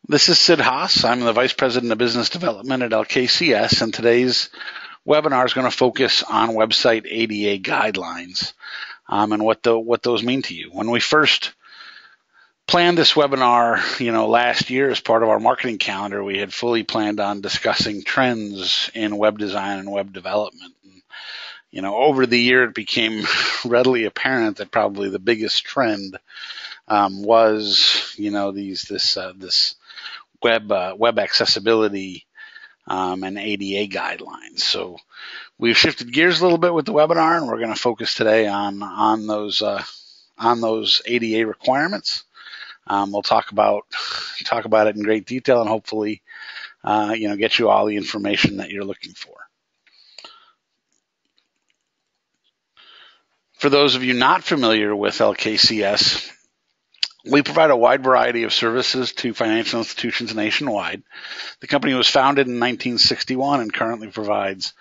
This is Sid Haas. I'm the Vice President of Business Development at LKCS, and today's webinar is going to focus on website ADA guidelines and what those mean to you. When we first planned this webinar, last year as part of our marketing calendar, we had fully planned on discussing trends in web design and web development. Over the year, it became readily apparent that probably the biggest trend was, this web accessibility and ADA guidelines. So we've shifted gears a little bit with the webinar, and we're going to focus today on those ADA requirements. We'll talk about it in great detail, and hopefully, get you all the information that you're looking for. For those of you not familiar with LKCS, we provide a wide variety of services to financial institutions nationwide. The company was founded in 1961 and currently provides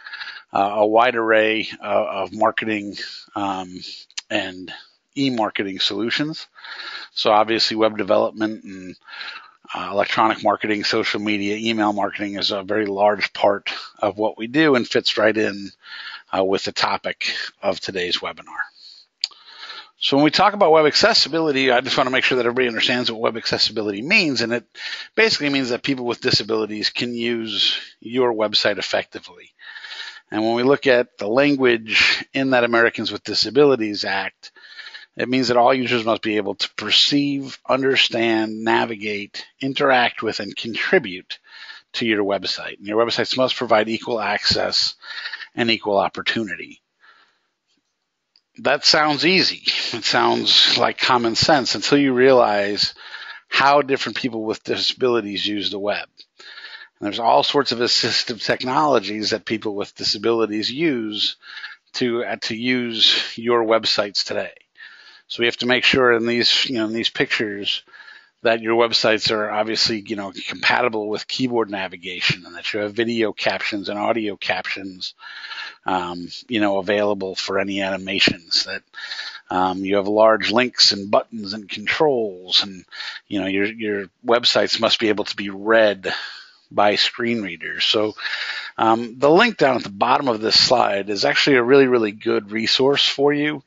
a wide array of marketing and e-marketing solutions. So obviously web development and electronic marketing, social media, email marketing is a very large part of what we do and fits right in with the topic of today's webinar. So when we talk about web accessibility, I just want to make sure that everybody understands what web accessibility means. And it basically means that people with disabilities can use your website effectively. And when we look at the language in that Americans with Disabilities Act, it means that all users must be able to perceive, understand, navigate, interact with, and contribute to your website. And your websites must provide equal access and equal opportunity. That sounds easy. It sounds like common sense until you realize how different people with disabilities use the web. And there's all sorts of assistive technologies that people with disabilities use to use your websites today. So we have to make sure in these pictures that your websites are obviously, compatible with keyboard navigation, and that you have video captions and audio captions, available for any animations, that you have large links and buttons and controls, and, your websites must be able to be read by screen readers. So the link down at the bottom of this slide is actually a really, really good resource for you.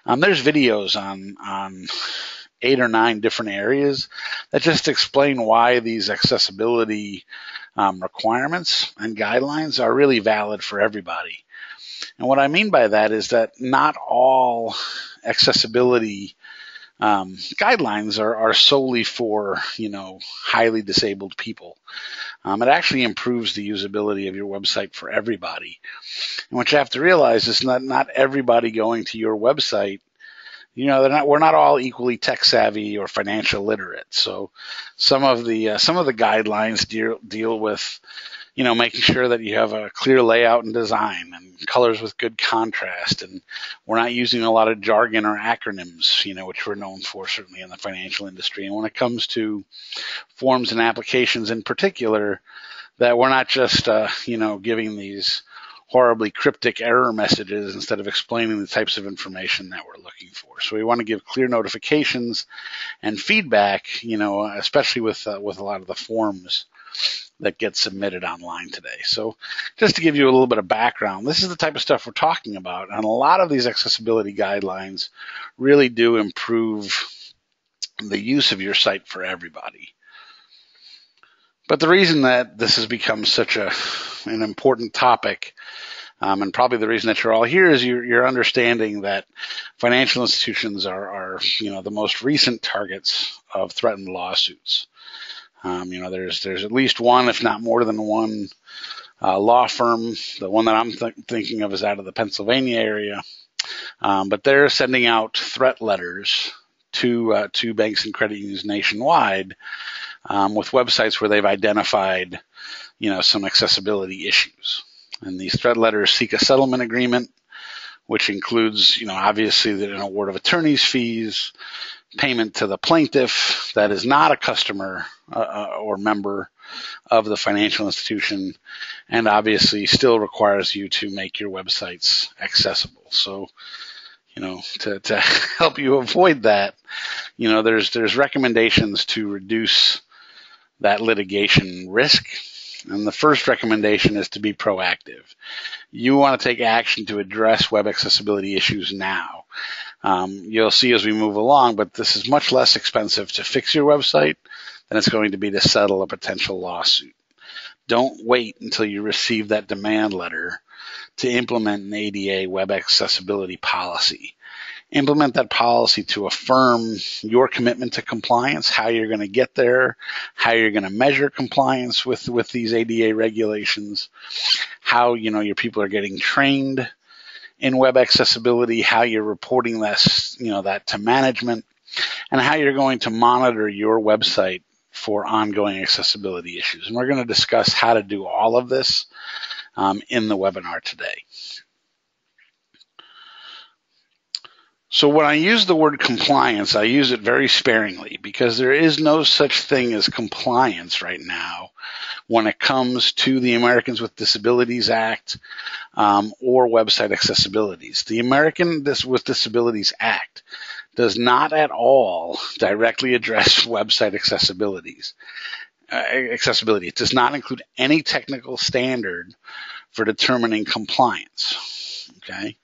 There's videos on 8 or 9 different areas that just explain why these accessibility requirements and guidelines are really valid for everybody. And what I mean by that is that not all accessibility guidelines are solely for, highly disabled people. It actually improves the usability of your website for everybody. And what you have to realize is not everybody going to your website, we're not all equally tech savvy or financial literate. So some of the guidelines deal with, making sure that you have a clear layout and design and colors with good contrast. And we're not using a lot of jargon or acronyms, which we're known for certainly in the financial industry. And when it comes to forms and applications in particular, that we're not just, giving these horribly cryptic error messages instead of explaining the types of information that we're looking for. So we want to give clear notifications and feedback, especially with a lot of the forms that get submitted online today. So just to give you a little bit of background, this is the type of stuff we're talking about. And a lot of these accessibility guidelines really do improve the use of your site for everybody. But the reason that this has become such an important topic, and probably the reason that you're all here, is you're understanding that financial institutions are the most recent targets of threatened lawsuits. There's at least one, if not more than one, law firm. The one that I'm thinking of is out of the Pennsylvania area, but they're sending out threat letters to banks and credit unions nationwide with websites where they've identified, some accessibility issues. And these threat letters seek a settlement agreement, which includes, obviously an award of attorney's fees, payment to the plaintiff that is not a customer or member of the financial institution, and obviously still requires you to make your websites accessible. So, to help you avoid that, there's recommendations to reduce that litigation risk. And the first recommendation is to be proactive. You want to take action to address web accessibility issues now. You'll see as we move along, but this is much less expensive to fix your website than it's going to be to settle a potential lawsuit. Don't wait until you receive that demand letter to implement an ADA web accessibility policy. Implement that policy to affirm your commitment to compliance, how you're going to get there, how you're going to measure compliance with these ADA regulations, how your people are getting trained in web accessibility, how you're reporting that to management, and how you're going to monitor your website for ongoing accessibility issues. And we're going to discuss how to do all of this in the webinar today. So when I use the word compliance, I use it very sparingly because there is no such thing as compliance right now when it comes to the Americans with Disabilities Act or website accessibilities. The Americans with Disabilities Act does not at all directly address website accessibility. It does not include any technical standard for determining compliance. Okay,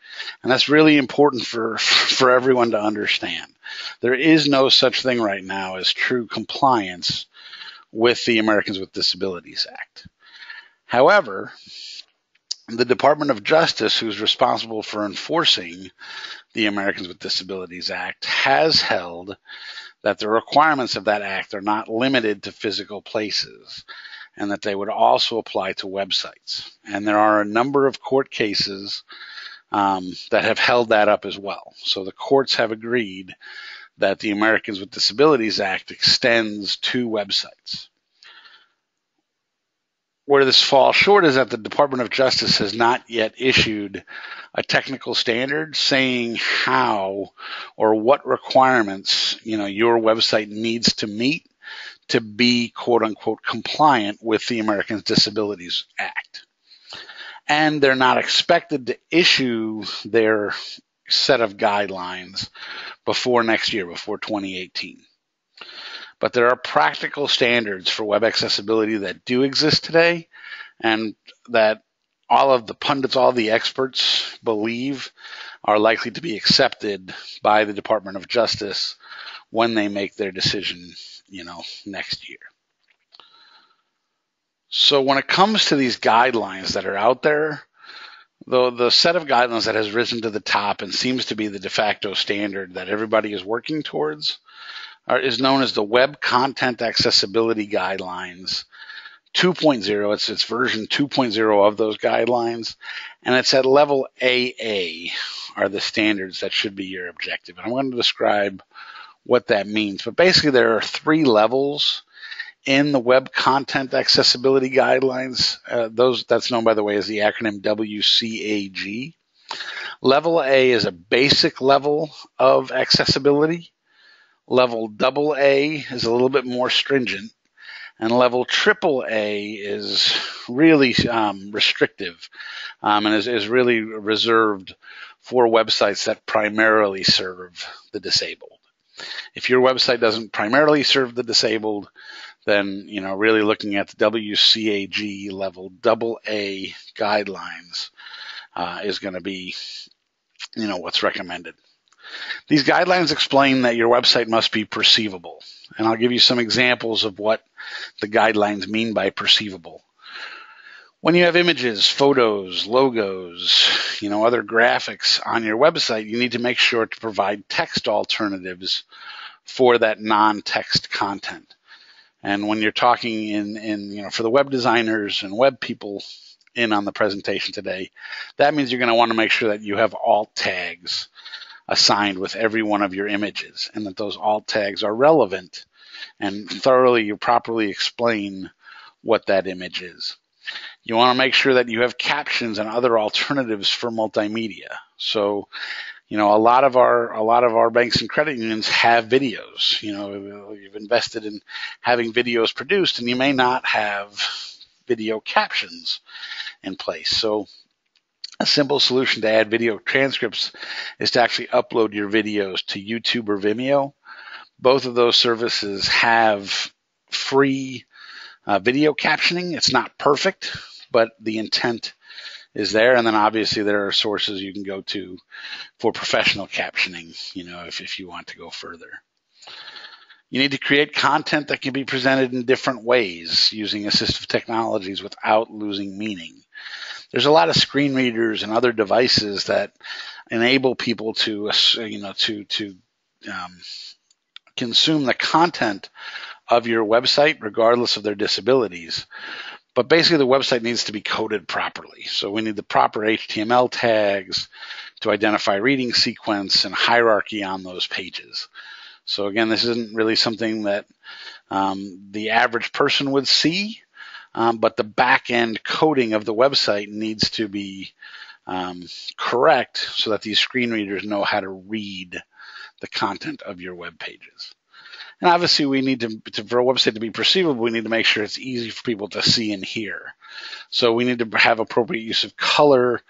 and that's really important for everyone to understand. There is no such thing right now as true compliance with the Americans with Disabilities Act. However, the Department of Justice, who's responsible for enforcing the Americans with Disabilities Act, has held that the requirements of that act are not limited to physical places and that they would also apply to websites. And there are a number of court cases that have held that up as well. So the courts have agreed that the Americans with Disabilities Act extends to websites. Where this falls short is that the Department of Justice has not yet issued a technical standard saying how or what requirements your website needs to meet to be quote unquote compliant with the Americans with Disabilities Act. And they're not expected to issue their set of guidelines before next year, before 2018. But there are practical standards for web accessibility that do exist today and that all of the pundits, all the experts believe are likely to be accepted by the Department of Justice when they make their decision, next year. So when it comes to these guidelines that are out there, the set of guidelines that has risen to the top and seems to be the de facto standard that everybody is working towards is known as the Web Content Accessibility Guidelines 2.0. It's version 2.0 of those guidelines, and it's at level AA are the standards that should be your objective. And I'm going to describe what that means. But basically, there are 3 levels in the Web Content Accessibility Guidelines. That's known, by the way, as the acronym WCAG. Level A is a basic level of accessibility. Level AA is a little bit more stringent, and level AAA is really restrictive and is really reserved for websites that primarily serve the disabled. If your website doesn't primarily serve the disabled, then really looking at the WCAG level AA guidelines is going to be what's recommended. These guidelines explain that your website must be perceivable, and I'll give you some examples of what the guidelines mean by perceivable. When you have images, photos, logos, other graphics on your website, you need to make sure to provide text alternatives for that non-text content. And when you're talking in for the web designers and web people in on the presentation today, that means you're going to want to make sure that you have alt tags assigned with every one of your images, and that those alt tags are relevant and you properly explain what that image is. You want to make sure that you have captions and other alternatives for multimedia. So, a lot of our banks and credit unions have videos. You've invested in having videos produced, and you may not have video captions in place. So a simple solution to add video transcripts is to actually upload your videos to YouTube or Vimeo. Both of those services have free video captioning. It's not perfect, but the intent is there. And then obviously there are sources you can go to for professional captioning, if you want to go further. You need to create content that can be presented in different ways using assistive technologies without losing meaning. There's a lot of screen readers and other devices that enable people to consume the content of your website regardless of their disabilities. But basically the website needs to be coded properly. So we need the proper HTML tags to identify reading sequence and hierarchy on those pages. So again, this isn't really something that the average person would see, but the back-end coding of the website needs to be correct so that these screen readers know how to read the content of your web pages. And obviously we need for a website to be perceivable, we need to make sure it's easy for people to see and hear. So we need to have appropriate use of color.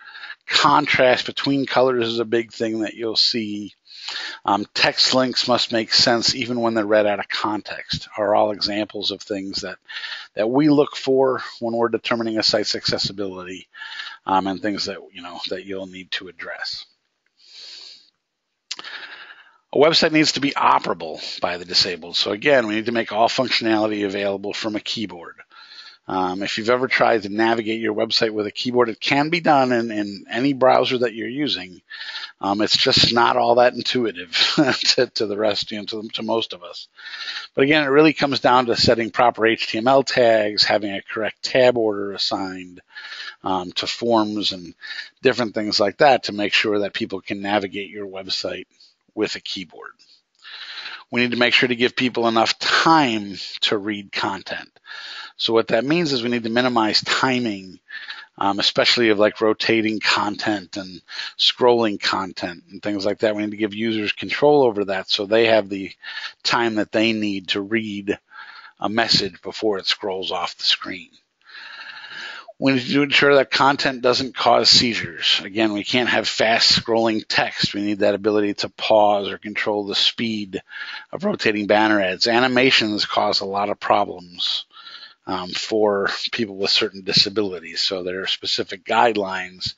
Contrast between colors is a big thing that you'll see. Text links must make sense even when they're read out of context, are all examples of things that we look for when we're determining a site's accessibility, and things that you'll need to address. A website needs to be operable by the disabled. So again, we need to make all functionality available from a keyboard. If you've ever tried to navigate your website with a keyboard, it can be done in any browser that you're using. It's just not all that intuitive to the rest, to most of us. But again, it really comes down to setting proper HTML tags, having a correct tab order assigned to forms and different things like that to make sure that people can navigate your website with a keyboard. We need to make sure to give people enough time to read content. So what that means is we need to minimize timing, especially of like rotating content and scrolling content and things like that. We need to give users control over that so they have the time that they need to read a message before it scrolls off the screen. We need to ensure that content doesn't cause seizures. Again, we can't have fast scrolling text. We need that ability to pause or control the speed of rotating banner ads. Animations cause a lot of problems for people with certain disabilities. So there are specific guidelines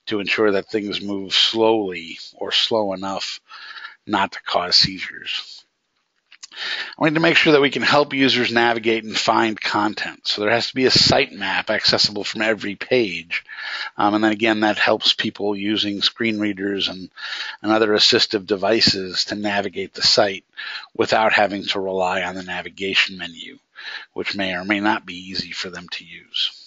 to ensure that things move slowly or slow enough not to cause seizures. We need to make sure that we can help users navigate and find content. So there has to be a sitemap accessible from every page. And then again, that helps people using screen readers and other assistive devices to navigate the site without having to rely on the navigation menu, which may or may not be easy for them to use.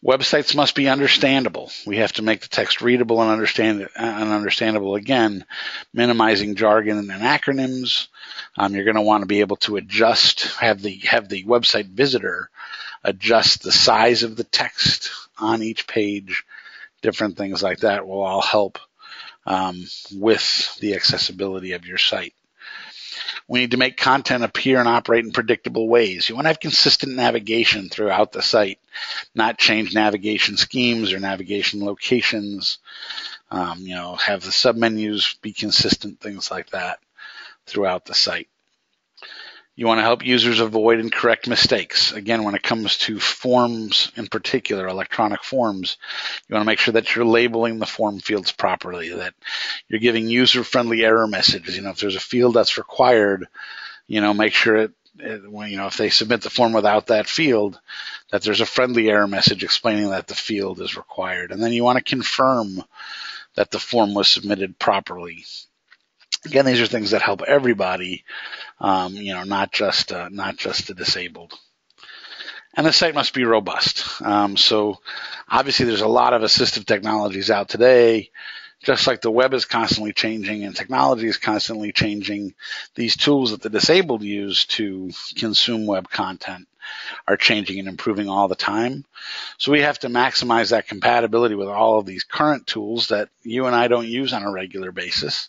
Websites must be understandable. We have to make the text readable and understandable again, minimizing jargon and acronyms. You're going to want to be able to have the website visitor adjust the size of the text on each page. Different things like that will all help with the accessibility of your site. We need to make content appear and operate in predictable ways. You want to have consistent navigation throughout the site, not change navigation schemes or navigation locations. Have the submenus be consistent, things like that throughout the site. You want to help users avoid and correct mistakes. Again, when it comes to forms in particular, electronic forms, you want to make sure that you're labeling the form fields properly, that you're giving user-friendly error messages. If there's a field that's required, make sure if they submit the form without that field, that there's a friendly error message explaining that the field is required. And then you want to confirm that the form was submitted properly. Again, these are things that help everybody, not just the disabled. And the site must be robust. So obviously there's a lot of assistive technologies out today. Just like the web is constantly changing and technology is constantly changing, these tools that the disabled use to consume web content are changing and improving all the time. So we have to maximize that compatibility with all of these current tools that you and I don't use on a regular basis.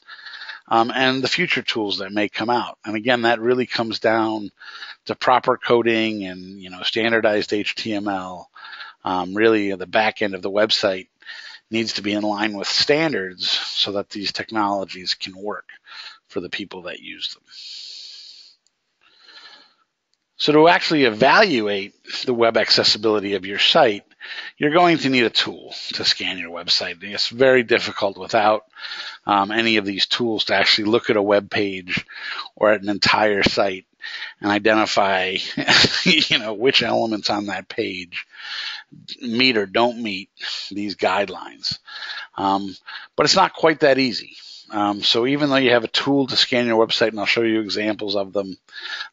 And the future tools that may come out. And again, that really comes down to proper coding and, standardized HTML. Really, the back end of the website needs to be in line with standards so that these technologies can work for the people that use them. So to actually evaluate the web accessibility of your site, you're going to need a tool to scan your website. It's very difficult without any of these tools to actually look at a web page or at an entire site and identify, which elements on that page meet or don't meet these guidelines. But it's not quite that easy. So even though you have a tool to scan your website, and I'll show you examples of them,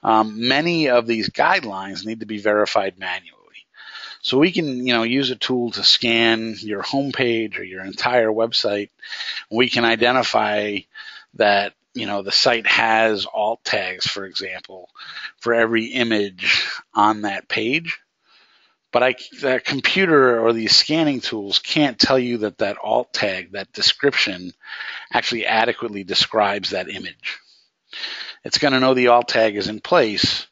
many of these guidelines need to be verified manually. So we can, use a tool to scan your homepage or your entire website. We can identify that, the site has alt tags, for example, for every image on that page. But the computer or these scanning tools can't tell you that alt tag, that description, actually adequately describes that image. It's going to know the alt tag is in place,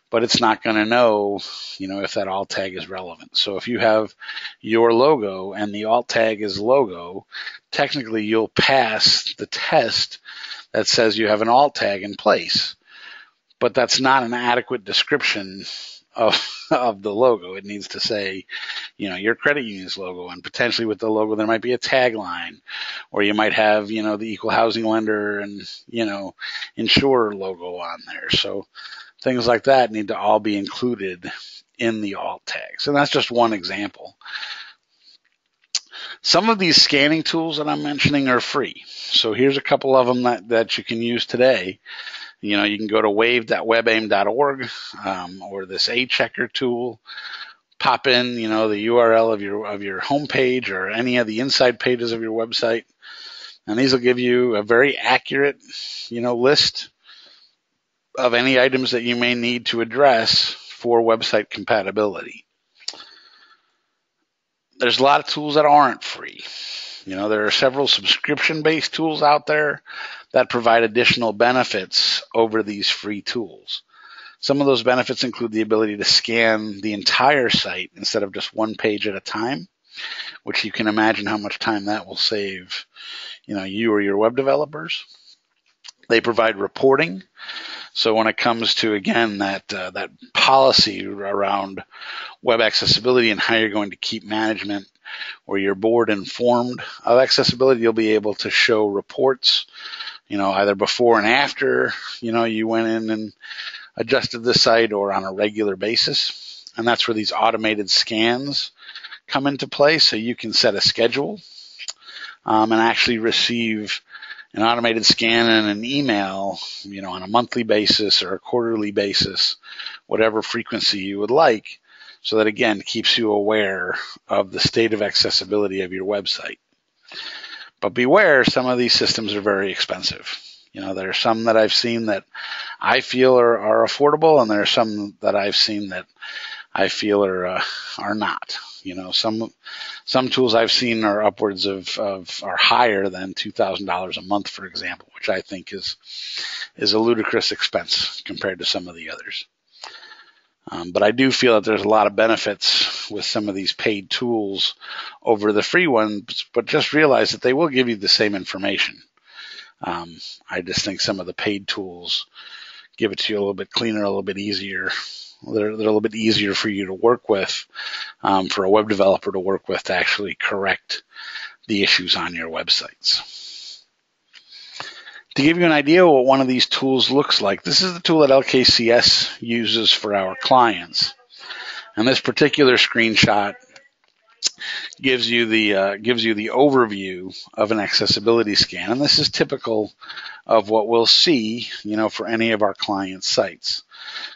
but it's not going to know, if that alt tag is relevant. So if you have your logo and the alt tag is logo, technically you'll pass the test that says you have an alt tag in place, but that's not an adequate description of the logo. It needs to say, your credit union's logo, and potentially with the logo there might be a tagline, or you might have, the equal housing lender and, insurer logo on there. So things like that need to all be included in the alt tags. And that's just one example. Some of these scanning tools that I'm mentioning are free. So here's a couple of them that you can use today. You can go to wave.webaim.org or this A-Checker tool. Pop in, the URL of your homepage or any of the inside pages of your website, and these will give you a very accurate, list of any items that you may need to address for website compatibility. There's a lot of tools that aren't free. There are several subscription-based tools out there that provide additional benefits over these free tools. Some of those benefits include the ability to scan the entire site instead of just one page at a time, which you can imagine how much time that will save, you or your web developers. They provide reporting. So when it comes to, again, that policy around web accessibility and how you're going to keep management or your board informed of accessibility, you'll be able to show reports, either before and after, you went in and adjusted the site, or on a regular basis. And that's where these automated scans come into play. So you can set a schedule and actually receive an automated scan and an email, on a monthly basis or a quarterly basis, whatever frequency you would like, so that, again, keeps you aware of the state of accessibility of your website. But beware, some of these systems are very expensive. There are some that I've seen that I feel are affordable, and there are some that I've seen that I feel are not. Some tools I've seen are upwards are higher than $2,000 a month, for example, which I think is a ludicrous expense compared to some of the others. But I do feel that there's a lot of benefits with some of these paid tools over the free ones, but just realize that they will give you the same information. I just think some of the paid tools give it to you a little bit cleaner, a little bit easier. They're a little bit easier for you to work with, for a web developer to work with, to actually correct the issues on your websites. To give you an idea of what one of these tools looks like, this is the tool that LKCS uses for our clients. And this particular screenshot gives you the overview of an accessibility scan, and this is typical of what we'll see, for any of our client sites.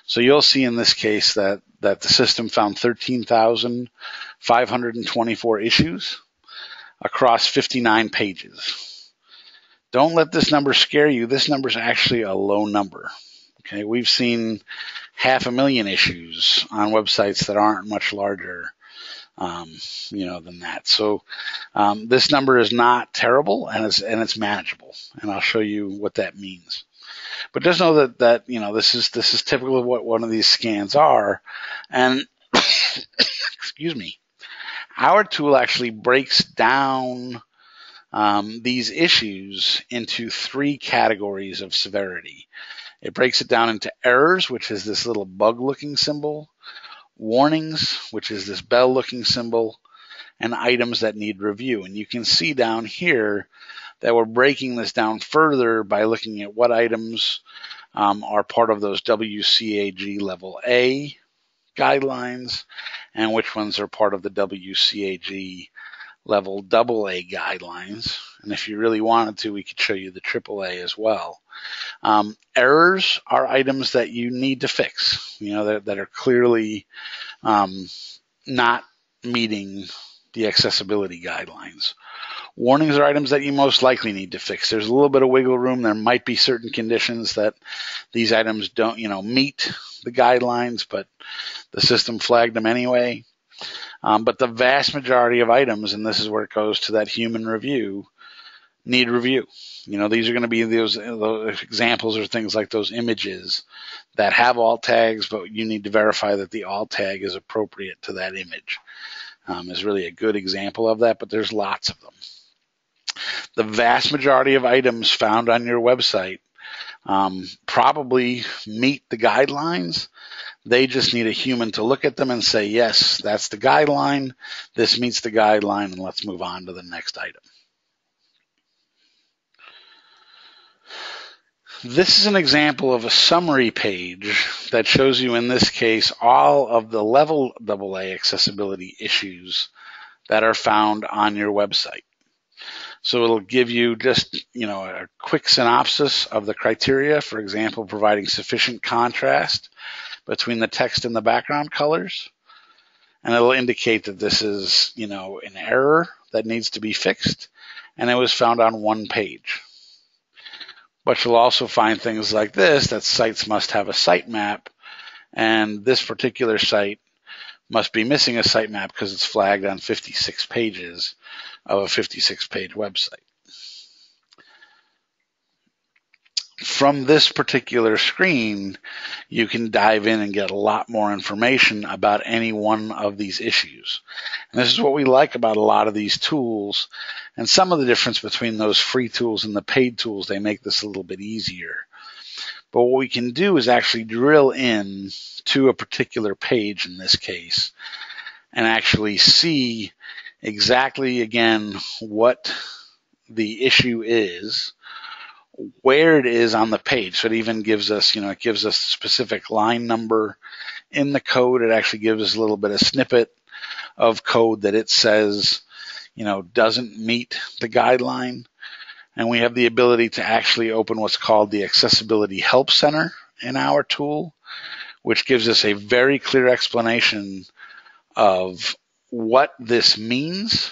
So you'll see in this case that the system found 13,524 issues across 59 pages. Don't let this number scare you. This number is actually a low number. Okay, we've seen 500,000 issues on websites that aren't much larger than that. So this number is not terrible, and it's manageable, and I'll show you what that means. But just know that this is typical of what one of these scans are, and excuse me, our tool actually breaks down these issues into 3 categories of severity. It breaks it down into errors, which is this little bug-looking symbol, warnings, which is this bell-looking symbol, and items that need review. And you can see down here that we're breaking this down further by looking at what items are part of those WCAG Level A guidelines and which ones are part of the WCAG Level AA guidelines. And if you really wanted to, we could show you the AAA as well. Errors are items that you need to fix, that are clearly not meeting the accessibility guidelines. Warnings are items that you most likely need to fix. There's a little bit of wiggle room. There might be certain conditions that these items don't, meet the guidelines, but the system flagged them anyway. But the vast majority of items, and this is where it goes to that human review, need review. These are going to be those examples or things like those images that have alt tags, but you need to verify that the alt tag is appropriate to that image. Is really a good example of that, but there's lots of them. The vast majority of items found on your website probably meet the guidelines. They just need a human to look at them and say, yes, that's the guideline, this meets the guideline, and let's move on to the next item. This is an example of a summary page that shows you, in this case, all of the level AA accessibility issues that are found on your website. So it'll give you just, a quick synopsis of the criteria, for example, providing sufficient contrast between the text and the background colors. And it'll indicate that this is, an error that needs to be fixed, and it was found on one page. But you'll also find things like this, that sites must have a sitemap, and this particular site must be missing a sitemap because it's flagged on 56 pages of a 56-page website. From this particular screen, you can dive in and get a lot more information about any one of these issues. And this is what we like about a lot of these tools, and some of the difference between those free tools and the paid tools. They make this a little bit easier. But what we can do is actually drill in to a particular page in this case and actually see exactly, again, what the issue is, where it is on the page. So it even gives us, it gives us a specific line number in the code. It actually gives us a little bit of snippet of code that it says, doesn't meet the guideline. And we have the ability to actually open what's called the Accessibility Help Center in our tool, which gives us a very clear explanation of what this means,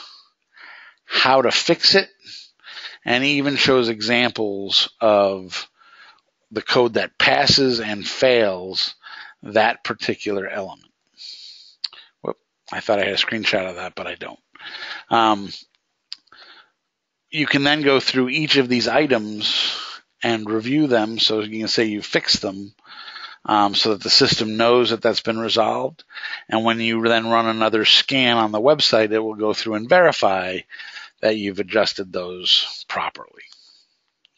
how to fix it, and even shows examples of the code that passes and fails that particular element. Whoop, I thought I had a screenshot of that, but I don't. You can then go through each of these items and review them, so you can say you fixed them, so that the system knows that that's been resolved. And when you then run another scan on the website, it will go through and verify that you've adjusted those properly.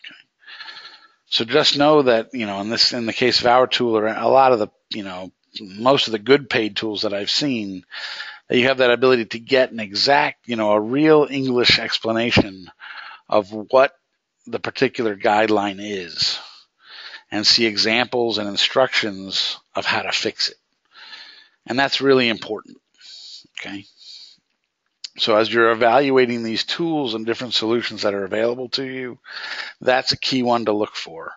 Okay. So just know that, in the case of our tool, or a lot of the, most of the good paid tools that I've seen, that you have that ability to get an exact, a real English explanation of what the particular guideline is, and see examples and instructions of how to fix it. And that's really important. Okay. So as you're evaluating these tools and different solutions that are available to you, that's a key one to look for,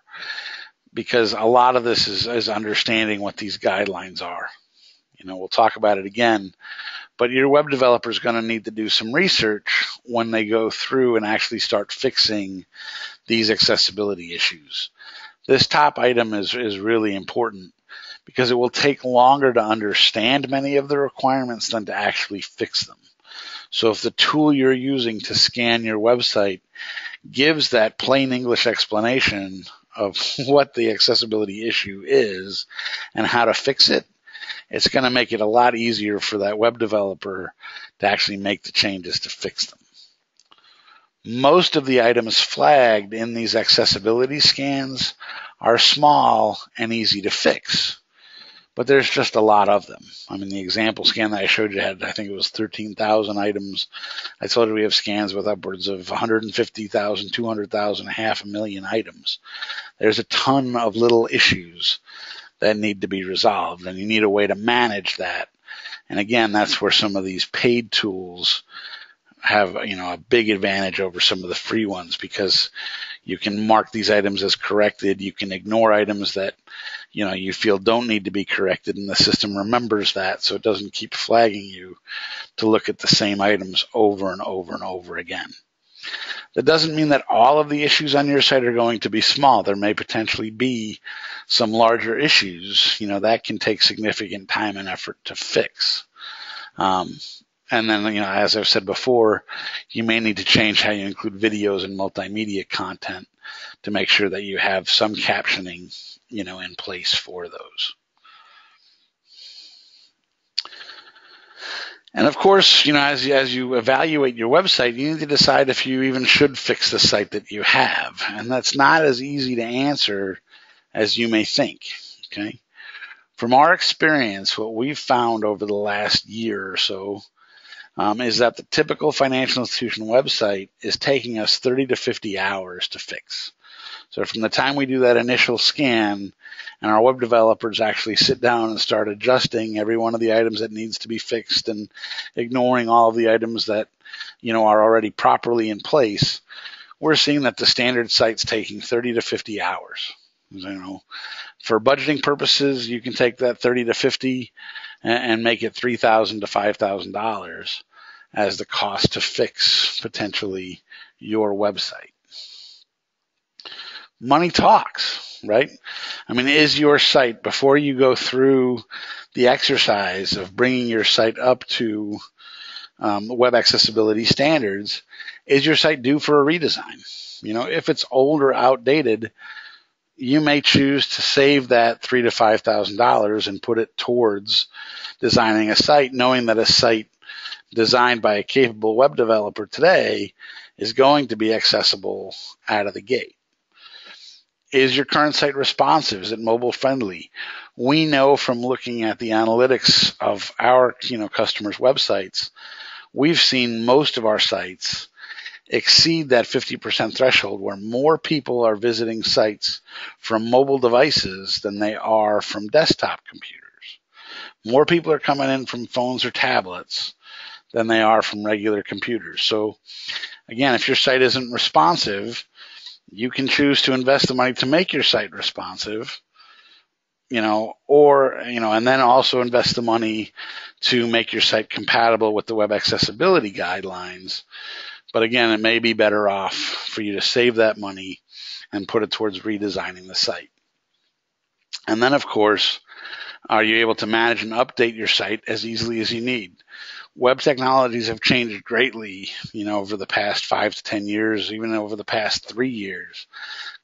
because a lot of this is understanding what these guidelines are. We'll talk about it again, but your web developer is going to need to do some research when they go through and actually start fixing these accessibility issues. This top item is really important because it will take longer to understand many of the requirements than to actually fix them. So if the tool you're using to scan your website gives that plain English explanation of what the accessibility issue is and how to fix it, it's going to make it a lot easier for that web developer to actually make the changes to fix them. Most of the items flagged in these accessibility scans are small and easy to fix, but there's just a lot of them. I mean, the example scan that I showed you had, I think it was 13,000 items. I told you we have scans with upwards of 150,000, 200,000, 500,000 items. There's a ton of little issues that need to be resolved, and you need a way to manage that. And again, that's where some of these paid tools have, a big advantage over some of the free ones, because you can mark these items as corrected. You can ignore items that, you feel don't need to be corrected, and the system remembers that, so it doesn't keep flagging you to look at the same items over and over and over again. That doesn't mean that all of the issues on your site are going to be small. There may potentially be some larger issues, that can take significant time and effort to fix. And then, as I've said before, you may need to change how you include videos and multimedia content to make sure that you have some captioning, in place for those. And of course, as you evaluate your website, you need to decide if you even should fix the site that you have. And that's not as easy to answer as you may think, okay? From our experience, what we've found over the last year or so is that the typical financial institution website is taking us 30 to 50 hours to fix. So from the time we do that initial scan and our web developers actually sit down and start adjusting every one of the items that needs to be fixed and ignoring all of the items that, are already properly in place, we're seeing that the standard site's taking 30 to 50 hours. For budgeting purposes, you can take that 30 to 50 and make it $3,000 to $5,000 as the cost to fix potentially your website. Money talks, right? I mean, is your site, before you go through the exercise of bringing your site up to web accessibility standards, is your site due for a redesign? If it's old or outdated, you may choose to save that $3,000 to $5,000 and put it towards designing a site, knowing that a site designed by a capable web developer today is going to be accessible out of the gate. Is your current site responsive? Is it mobile friendly? We know from looking at the analytics of our, customers' websites, we've seen most of our sites exceed that 50% threshold, where more people are visiting sites from mobile devices than they are from desktop computers. More people are coming in from phones or tablets than they are from regular computers. So again, if your site isn't responsive, you can choose to invest the money to make your site responsive, and then also invest the money to make your site compatible with the web accessibility guidelines. But again, it may be better off for you to save that money and put it towards redesigning the site. And then, of course, are you able to manage and update your site as easily as you need? Web technologies have changed greatly, over the past 5 to 10 years, even over the past 3 years.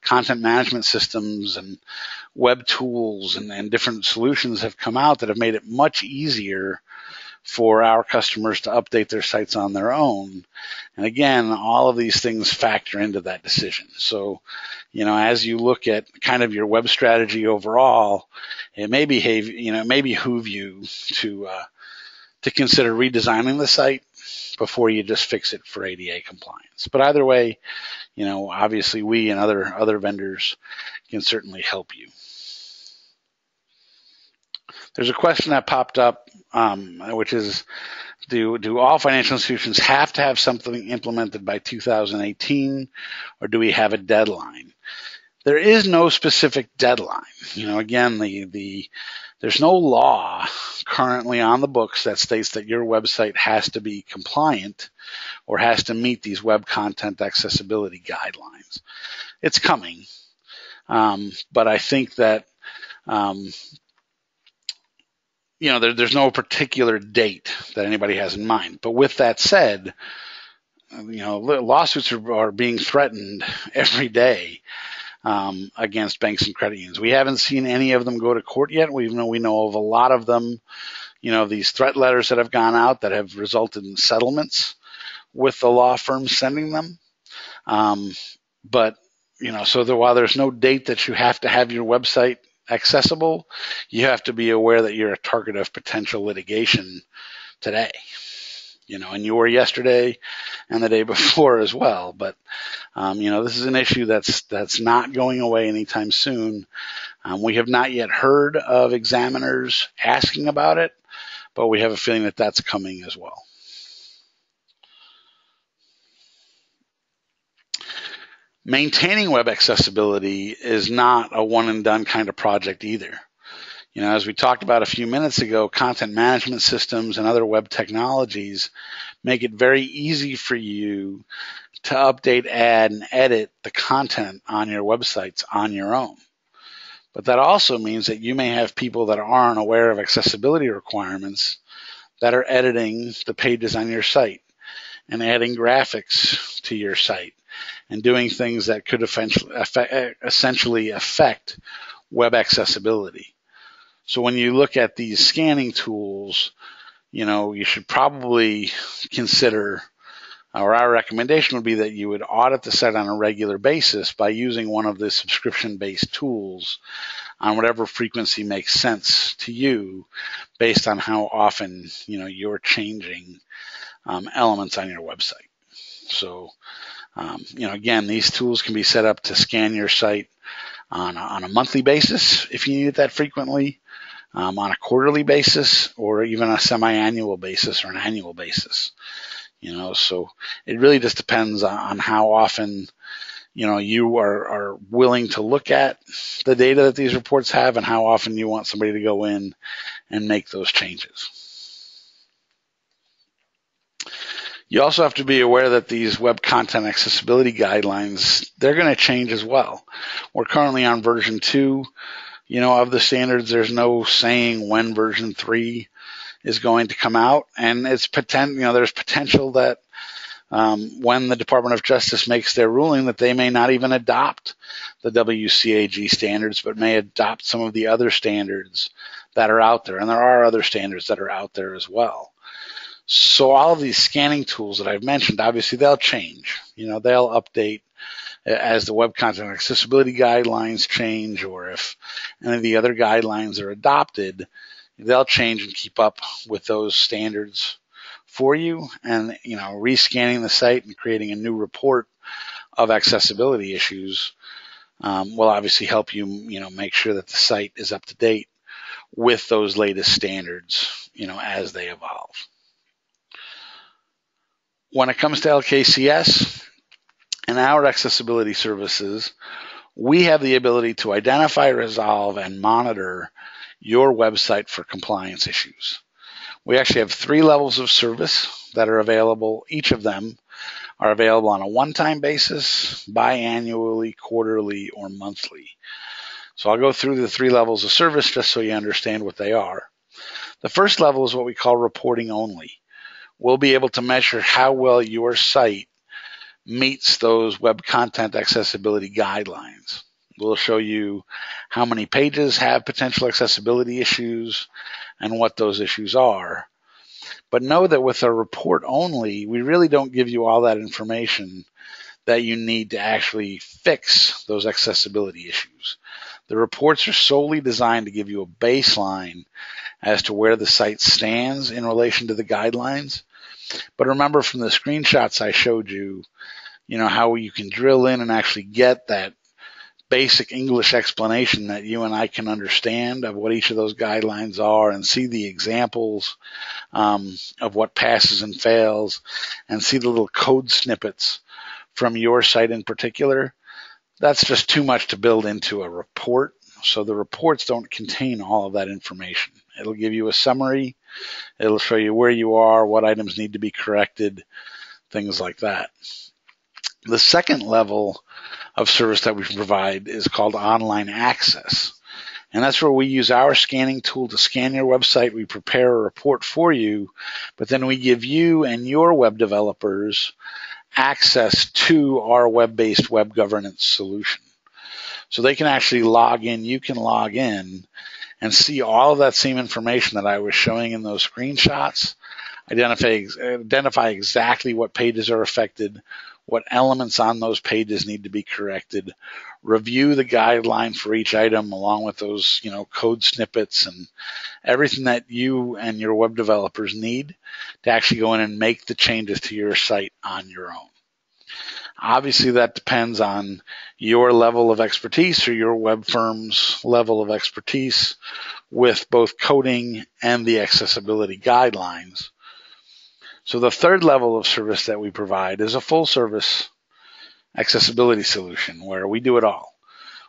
Content management systems and web tools and different solutions have come out that have made it much easier for our customers to update their sites on their own. And again, all of these things factor into that decision. So, as you look at kind of your web strategy overall, it may behoove you to consider redesigning the site before you just fix it for ADA compliance. But either way, obviously we and other vendors can certainly help you. There's a question that popped up, which is, do all financial institutions have to have something implemented by 2018, or do we have a deadline? There is no specific deadline. Again, there's no law currently on the books that states that your website has to be compliant or has to meet these web content accessibility guidelines. It's coming, but I think that there's no particular date that anybody has in mind. But with that said, lawsuits are being threatened every day against banks and credit unions. We haven't seen any of them go to court yet. We know of a lot of them, these threat letters that have gone out that have resulted in settlements with the law firms sending them. But while there's no date that you have to have your website accessible, you have to be aware that you're a target of potential litigation today, and you were yesterday and the day before as well. But, this is an issue that's not going away anytime soon. We have not yet heard of examiners asking about it, but we have a feeling that that's coming as well. Maintaining web accessibility is not a one and done kind of project either. As we talked about a few minutes ago, content management systems and other web technologies make it very easy for you to update, add, and edit the content on your websites on your own. But that also means that you may have people that aren't aware of accessibility requirements that are editing the pages on your site and adding graphics to your site and doing things that could essentially affect web accessibility. So when you look at these scanning tools, you should probably consider, or our recommendation would be that you would audit the site on a regular basis by using one of the subscription-based tools on whatever frequency makes sense to you based on how often, you're changing elements on your website. So, again, these tools can be set up to scan your site on a monthly basis if you need it that frequently, on a quarterly basis, or even a semi-annual basis or an annual basis. So it really just depends on how often, you are willing to look at the data that these reports have and how often you want somebody to go in and make those changes. You also have to be aware that these web content accessibility guidelines, they're going to change as well. We're currently on version 2, of the standards. There's no saying when version 3 is going to come out, and there's potential that when the Department of Justice makes their ruling that they may not even adopt the WCAG standards, but may adopt some of the other standards that are out there. And there are other standards that are out there as well. So all of these scanning tools that I've mentioned, obviously they'll change. They'll update as the web content accessibility guidelines change, or if any of the other guidelines are adopted, they'll change and keep up with those standards for you. And, rescanning the site and creating a new report of accessibility issues will obviously help you, make sure that the site is up to date with those latest standards, as they evolve. When it comes to LKCS and our accessibility services, we have the ability to identify, resolve, and monitor your website for compliance issues. We actually have 3 levels of service that are available. Each of them are available on a one-time basis, biannually, quarterly, or monthly. So I'll go through the 3 levels of service just so you understand what they are. The first level is what we call reporting only. We'll be able to measure how well your site meets those web content accessibility guidelines. We'll show you how many pages have potential accessibility issues and what those issues are. But know that with a report only, we really don't give you all that information that you need to actually fix those accessibility issues. The reports are solely designed to give you a baseline as to where the site stands in relation to the guidelines. But remember from the screenshots I showed you, how you can drill in and actually get that basic English explanation that you and I can understand of what each of those guidelines are, and see the examples of what passes and fails, and see the little code snippets from your site in particular. That's just too much to build into a report. So the reports don't contain all of that information. It'll give you a summary. It'll show you where you are, what items need to be corrected, things like that. The second level of service that we provide is called online access. And that's where we use our scanning tool to scan your website. We prepare a report for you, but then we give you and your web developers access to our web-based web governance solution. So they can actually log in, you can log in and see all of that same information that I was showing in those screenshots, identify exactly what pages are affected, what elements on those pages need to be corrected, review the guideline for each item along with those, code snippets and everything that you and your web developers need to actually go in and make the changes to your site on your own. Obviously, that depends on your level of expertise or your web firm's level of expertise with both coding and the accessibility guidelines. So the third level of service that we provide is a full service accessibility solution where we do it all.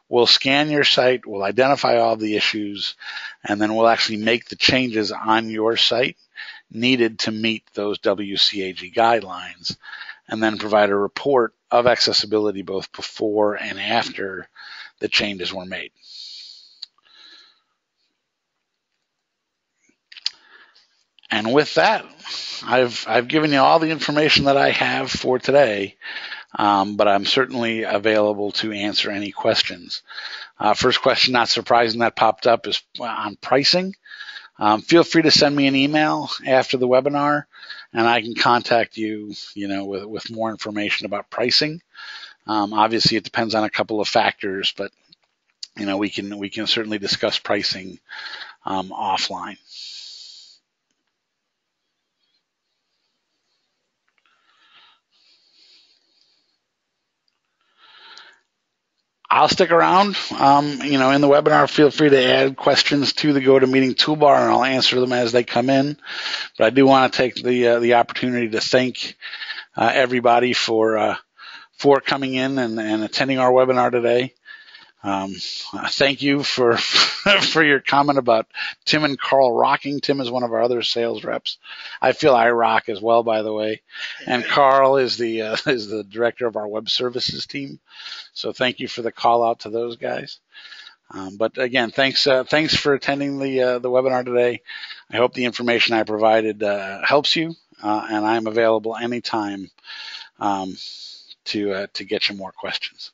We'll scan your site, we'll identify all the issues, and then we'll actually make the changes on your site needed to meet those WCAG guidelines, and then provide a report of accessibility both before and after the changes were made. And with that, I've given you all the information that I have for today, but I'm certainly available to answer any questions. First question, not surprising, that popped up is on pricing. Feel free to send me an email after the webinar, and I can contact you, with more information about pricing. Obviously, it depends on a couple of factors, but we can certainly discuss pricing offline. I'll stick around. In the webinar, feel free to add questions to the GoToMeeting toolbar, and I'll answer them as they come in. But I do want to take the opportunity to thank everybody for coming in and attending our webinar today. Thank you for for your comment about Tim and Carl rocking. Tim is one of our other sales reps. I feel I rock as well, by the way. And Carl is the director of our web services team. So thank you for the call out to those guys. But again, thanks for attending the webinar today. I hope the information I provided helps you, and I'm available anytime to get you more questions.